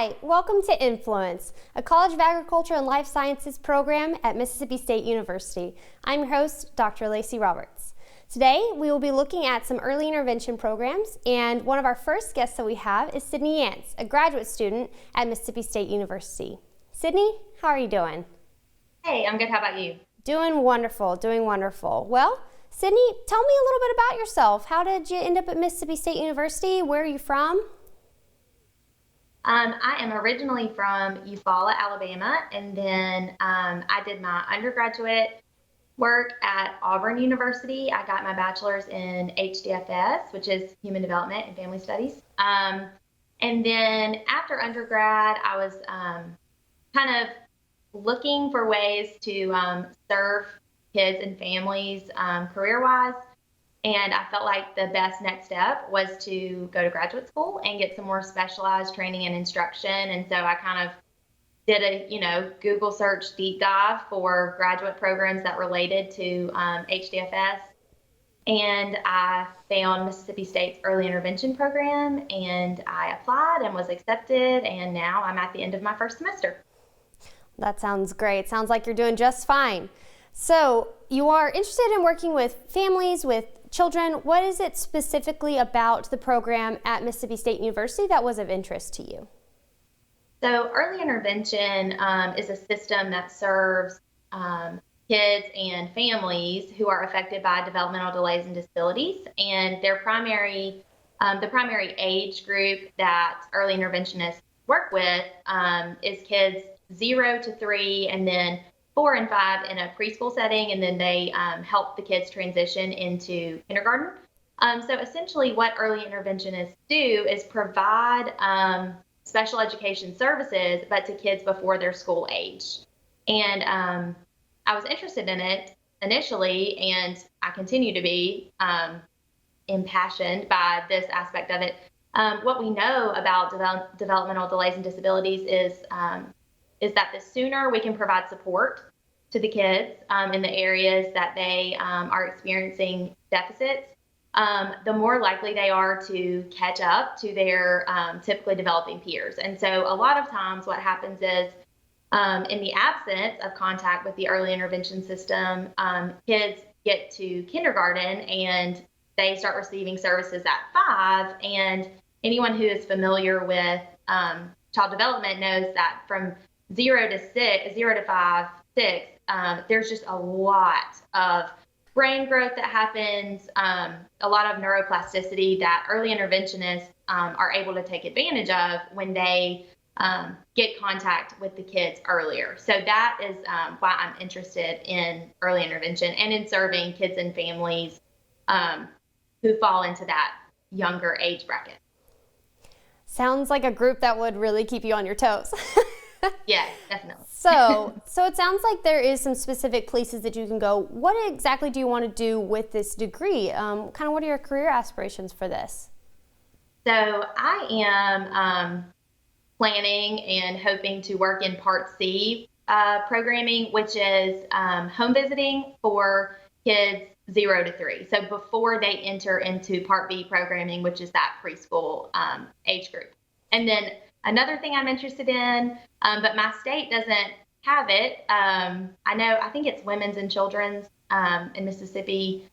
Hi, welcome to Influence, a College of Agriculture and Life Sciences program at Mississippi State University. I'm your host, Dr. Lacey Roberts. Today, we will be looking at some early intervention programs, and one of our first guests that we have is Sydney Yance, a graduate student at Mississippi State University. Sydney, how are you doing? Hey, I'm good. How about you? Doing wonderful, doing wonderful. Well, Sydney, tell me a little bit about yourself. How did you end up at Mississippi State University? Where are you from? I am originally from Eufaula, Alabama, and then I did my undergraduate work at Auburn University. I got my bachelor's in HDFS, which is Human Development and Family Studies. And then after undergrad, I was kind of looking for ways to serve kids and families career-wise. And I felt like the best next step was to go to graduate school and get some more specialized training and instruction. And so I kind of did a, Google search deep dive for graduate programs that related to HDFS. And I found Mississippi State's early intervention program, and I applied and was accepted. And now I'm at the end of my first semester. That sounds great. Sounds like you're doing just fine. So you are interested in working with families, with children. What is it specifically about the program at Mississippi State University that was of interest to you? So early intervention is a system that serves kids and families who are affected by developmental delays and disabilities. And their the primary age group that early interventionists work with is kids 0 to 3, and then 4 and 5 in a preschool setting, and then they help the kids transition into kindergarten. So essentially what early interventionists do is provide special education services, but to kids before their school age. And I was interested in it initially, and I continue to be impassioned by this aspect of it. What we know about developmental delays and disabilities is that the sooner we can provide support to the kids in the areas that they are experiencing deficits, the more likely they are to catch up to their typically developing peers. And so a lot of times what happens is in the absence of contact with the early intervention system, kids get to kindergarten and they start receiving services at 5. And anyone who is familiar with child development knows that from 0 to 5, 6, there's just a lot of brain growth that happens, a lot of neuroplasticity that early interventionists are able to take advantage of when they get contact with the kids earlier. So that is why I'm interested in early intervention and in serving kids and families who fall into that younger age bracket. Sounds like a group that would really keep you on your toes. Yeah, definitely. So it sounds like there is some specific places that you can go. What exactly do you want to do with this degree? Kind of what are your career aspirations for this? So I am planning and hoping to work in Part C programming, which is home visiting for kids 0 to 3. So before they enter into Part B programming, which is that preschool age group. And then another thing I'm interested in, but my state doesn't have it. I think it's women's and children's in Mississippi.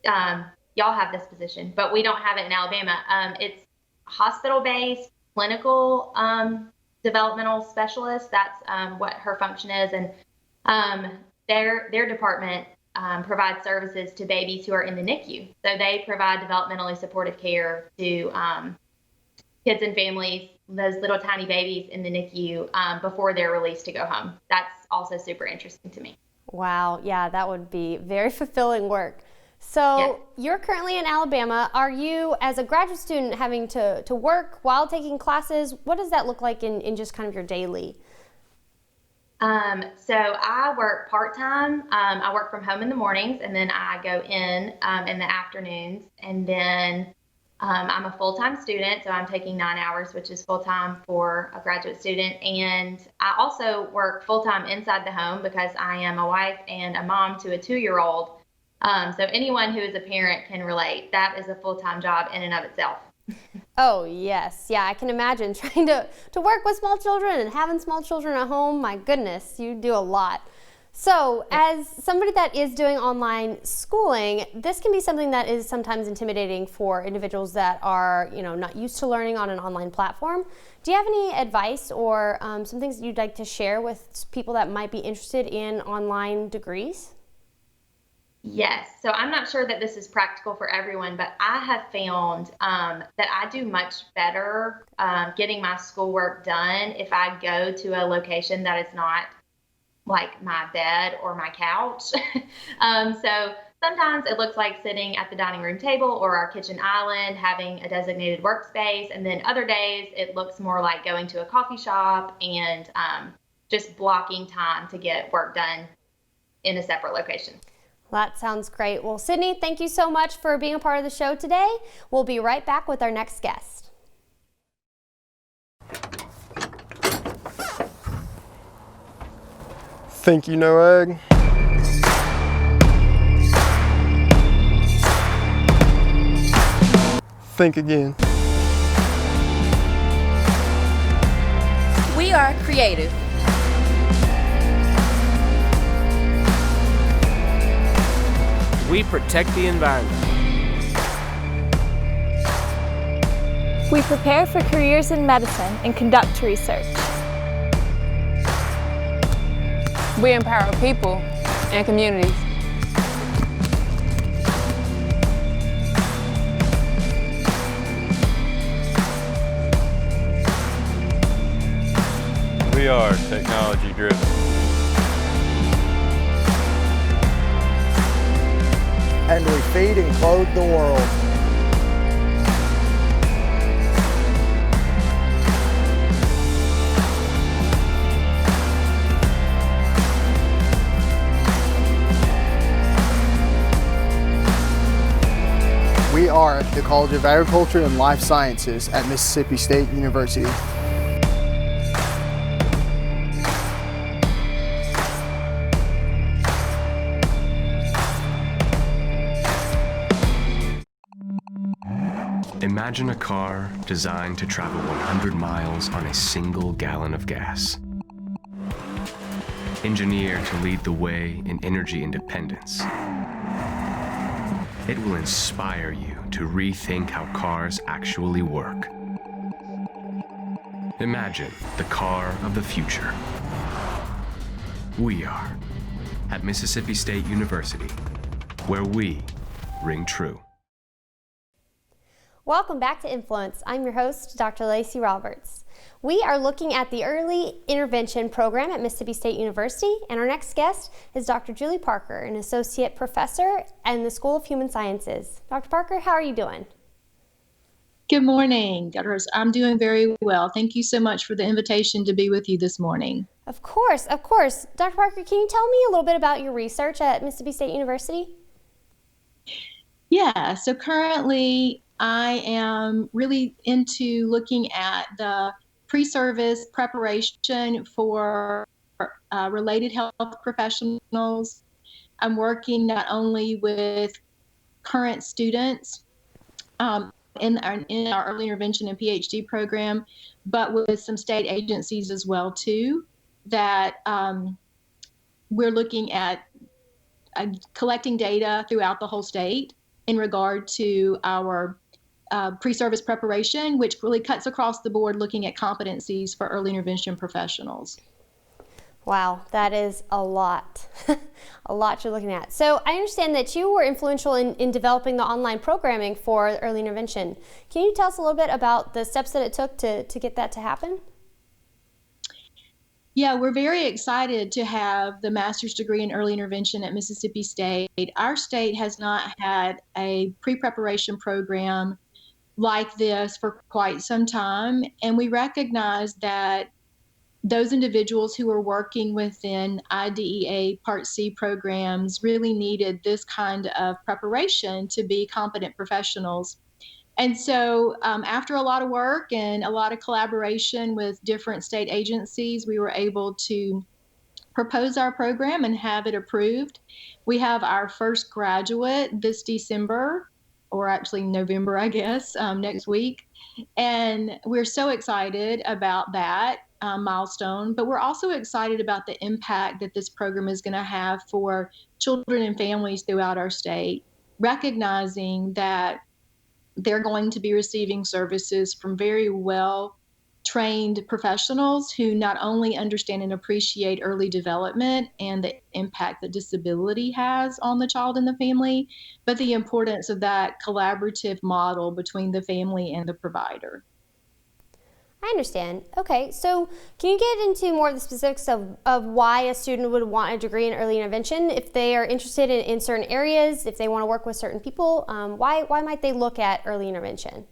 Y'all have this position, but we don't have it in Alabama. It's hospital-based clinical developmental specialist. That's what her function is. And their department provides services to babies who are in the NICU. So they provide developmentally supportive care to kids and families, those little tiny babies in the NICU before they're released to go home. That's also super interesting to me. Wow, yeah, that would be very fulfilling work. So You're currently in Alabama. Are you, as a graduate student, having to work while taking classes? What does that look like in just kind of your daily? So I work part-time. I work from home in the mornings, and then I go in the afternoons, and then I'm a full-time student, so I'm taking 9 hours, which is full-time for a graduate student. And I also work full-time inside the home because I am a wife and a mom to a 2-year-old. So anyone who is a parent can relate. That is a full-time job in and of itself. Oh, yes. Yeah, I can imagine trying to work with small children and having small children at home. My goodness, you do a lot. So, as somebody that is doing online schooling, this can be something that is sometimes intimidating for individuals that are, not used to learning on an online platform. Do you have any advice or some things that you'd like to share with people that might be interested in online degrees? Yes, so I'm not sure that this is practical for everyone, but I have found that I do much better getting my schoolwork done if I go to a location that is not like my bed or my couch. So sometimes it looks like sitting at the dining room table or our kitchen island, having a designated workspace. And then other days it looks more like going to a coffee shop and just blocking time to get work done in a separate location. That sounds great. Well, Sydney, thank you so much for being a part of the show today. We'll be right back with our next guest. Think you know egg? Think again. We are creative. We protect the environment. We prepare for careers in medicine and conduct research. We empower people and communities. We are technology driven. And we feed and clothe the world. We are the College of Agriculture and Life Sciences at Mississippi State University. Imagine a car designed to travel 100 miles on a single gallon of gas. Engineered to lead the way in energy independence. It will inspire you to rethink how cars actually work. Imagine the car of the future. We are at Mississippi State University, where we ring true. Welcome back to Influence. I'm your host, Dr. Lacey Roberts. We are looking at the Early Intervention Program at Mississippi State University, and our next guest is Dr. Julie Parker, an associate professor in the School of Human Sciences. Dr. Parker, how are you doing? Good morning, Dr. Rose. I'm doing very well. Thank you so much for the invitation to be with you this morning. Of course, of course. Dr. Parker, can you tell me a little bit about your research at Mississippi State University? Yeah, so currently I am really into looking at the pre-service preparation for related health professionals. I'm working not only with current students in our early intervention and PhD program, but with some state agencies as well too, that we're looking at collecting data throughout the whole state in regard to our pre-service preparation, which really cuts across the board looking at competencies for early intervention professionals. Wow, that is a lot, a lot you're looking at. So I understand that you were influential in developing the online programming for early intervention. Can you tell us a little bit about the steps that it took to get that to happen? Yeah, we're very excited to have the master's degree in early intervention at Mississippi State. Our state has not had a pre-preparation program like this for quite some time, and we recognize that those individuals who are working within IDEA Part C programs really needed this kind of preparation to be competent professionals. And so after a lot of work and a lot of collaboration with different state agencies, we were able to propose our program and have it approved. We have our first graduate this December or actually November, I guess, next week. And we're so excited about that milestone, but we're also excited about the impact that this program is going to have for children and families throughout our state, recognizing that they're going to be receiving services from very well trained professionals who not only understand and appreciate early development and the impact that disability has on the child and the family, but the importance of that collaborative model between the family and the provider. I understand. Okay, so can you get into more of the specifics of why a student would want a degree in early intervention? If they are interested in certain areas, if they want to work with certain people, why might they look at early intervention?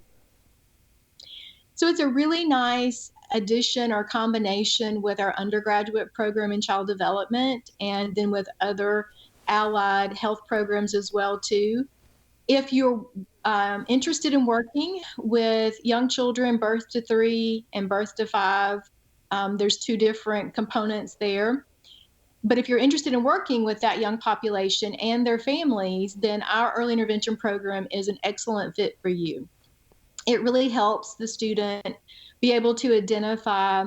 So it's a really nice addition or combination with our undergraduate program in child development, and then with other allied health programs as well too. If you're interested in working with young children birth to 3 and birth to 5, there's 2 different components there. But if you're interested in working with that young population and their families, then our early intervention program is an excellent fit for you. It really helps the student be able to identify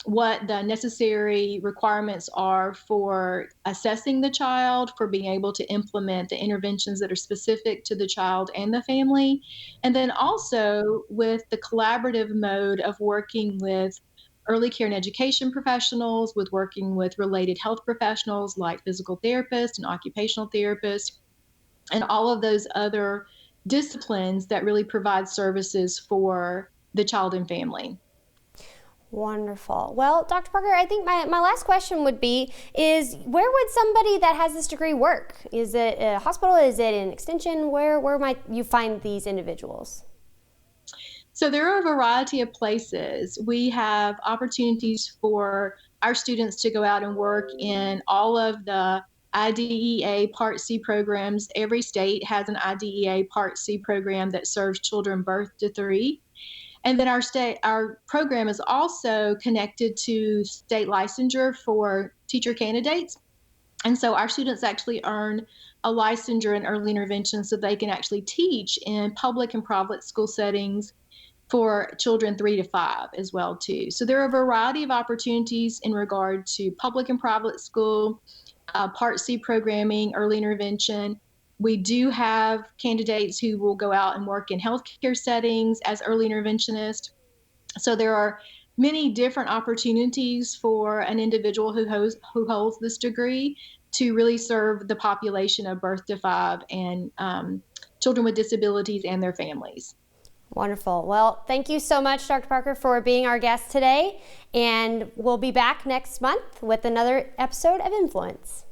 what the necessary requirements are for assessing the child, for being able to implement the interventions that are specific to the child and the family, and then also with the collaborative mode of working with early care and education professionals, with working with related health professionals like physical therapists and occupational therapists, and all of those other disciplines that really provide services for the child and family. Wonderful. Well, Dr. Parker, I think my last question would be, is where would somebody that has this degree work? Is it a hospital? Is it an extension? Where might you find these individuals? So there are a variety of places. We have opportunities for our students to go out and work in all of the IDEA Part C programs. Every state has an IDEA Part C program that serves children birth to 3. And then our program is also connected to state licensure for teacher candidates. And so our students actually earn a licensure in early intervention so they can actually teach in public and private school settings for children 3 to 5 as well too. So there are a variety of opportunities in regard to public and private school, Part C programming, early intervention. We do have candidates who will go out and work in healthcare settings as early interventionists. So there are many different opportunities for an individual who holds this degree to really serve the population of birth to 5 and children with disabilities and their families. Wonderful. Well, thank you so much, Dr. Parker, for being our guest today. And we'll be back next month with another episode of Influence.